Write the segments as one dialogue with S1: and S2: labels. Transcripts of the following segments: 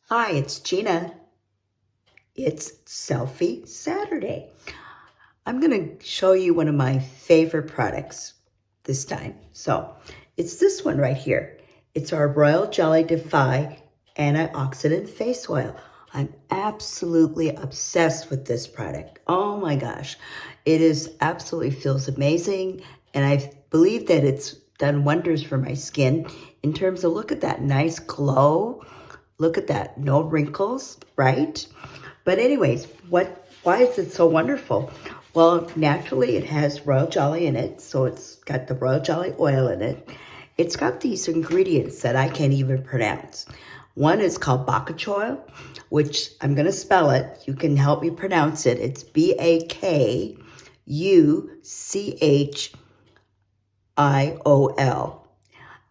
S1: Hi, it's Gina. It's Selfie Saturday. I'm going to show you one of my favorite products this time. So it's this one right here. It's our Royal Jelly Defy Antioxidant Face Oil. I'm absolutely obsessed with this product. Oh my gosh. It is absolutely feels amazing. And I believe that it's done wonders for my skin in terms of look at that nice glow. Look at that, no wrinkles, right? But anyways, why is it so wonderful? Well, naturally it has royal jelly in it, so it's got the royal jelly oil in it. It's got these ingredients that I can't even pronounce. One is called Bakuchiol, which I'm going to spell it. You can help me pronounce it. It's Bakuchiol.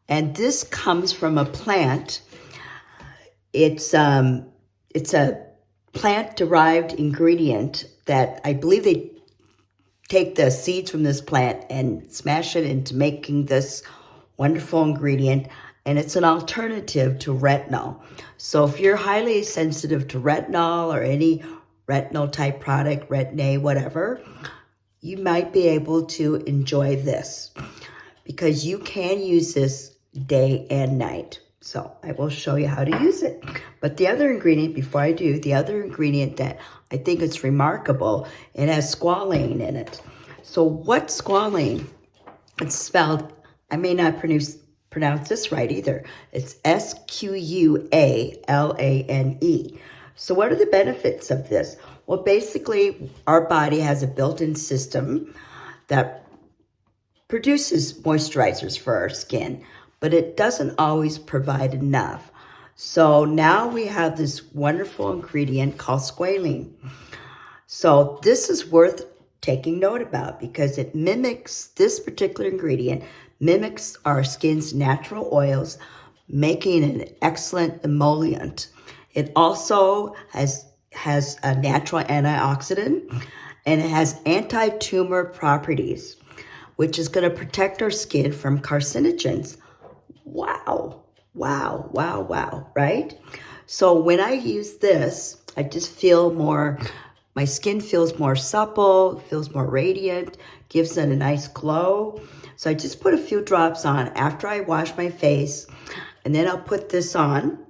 S1: And this comes from a plant. It's a plant-derived ingredient that I believe they take the seeds from this plant and smash it into making this wonderful ingredient. And it's an alternative to retinol. So if you're highly sensitive to retinol or any retinol type product, Retin-A, whatever, you might be able to enjoy this because you can use this day and night. So I will show you how to use it. But the other ingredient, before I do, the other ingredient that I think is remarkable, it has squalene in it. So what's squalene? It's spelled, I may not pronounce this right either. It's Squalane. So what are the benefits of this? Well, basically, our body has a built-in system that produces moisturizers for our skin, but it doesn't always provide enough. So now we have this wonderful ingredient called squalene. So this is worth taking note about because it mimics, this particular ingredient mimics our skin's natural oils, making it an excellent emollient. It also has a natural antioxidant and it has anti-tumor properties, which is going to protect our skin from carcinogens. Wow, wow, wow, wow, right? So when I use this, I just feel more, my skin feels more supple, feels more radiant, gives it a nice glow. So I just put a few drops on after I wash my face, and then I'll put this on,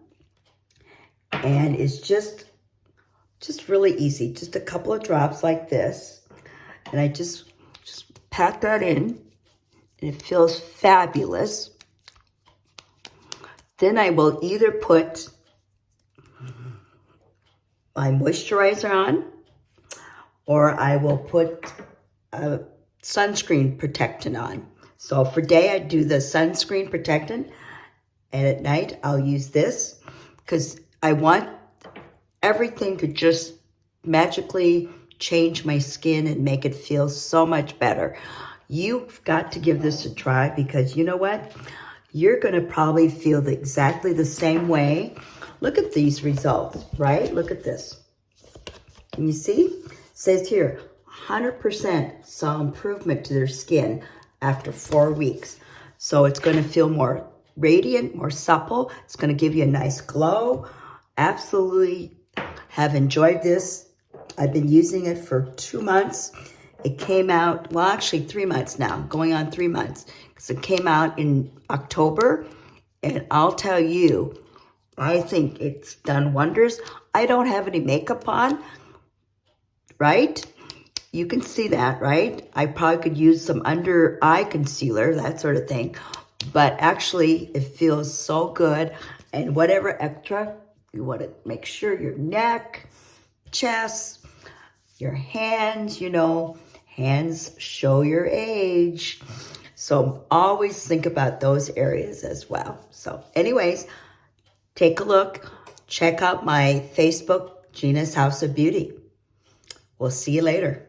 S1: and it's just really easy. Just a couple of drops like this, and I just pat that in, and it feels fabulous. Then I will either put my moisturizer on, or I will put a sunscreen protectant on. So for day, I do the sunscreen protectant, and at night, I'll use this because I want everything to just magically change my skin and make it feel so much better. You've got to give this a try because you know what? You're going to probably feel exactly the same way. Look at these results, right? Look at this. Can you see? It says here, 100% saw improvement to their skin after 4 weeks. So it's going to feel more radiant, more supple. It's going to give you a nice glow. Absolutely have enjoyed this. I've been using it for 2 months. It came out, well, actually 3 months now, going on 3 months. Because it came out in October. And I'll tell you, I think it's done wonders. I don't have any makeup on, right? You can see that, right? I probably could use some under eye concealer, that sort of thing. But actually, it feels so good. And whatever extra, you want to make sure your neck, chest, your hands, you know, hands show your age. So always think about those areas as well. So anyways, take a look. Check out my Facebook, Gina's House of Beauty. We'll see you later.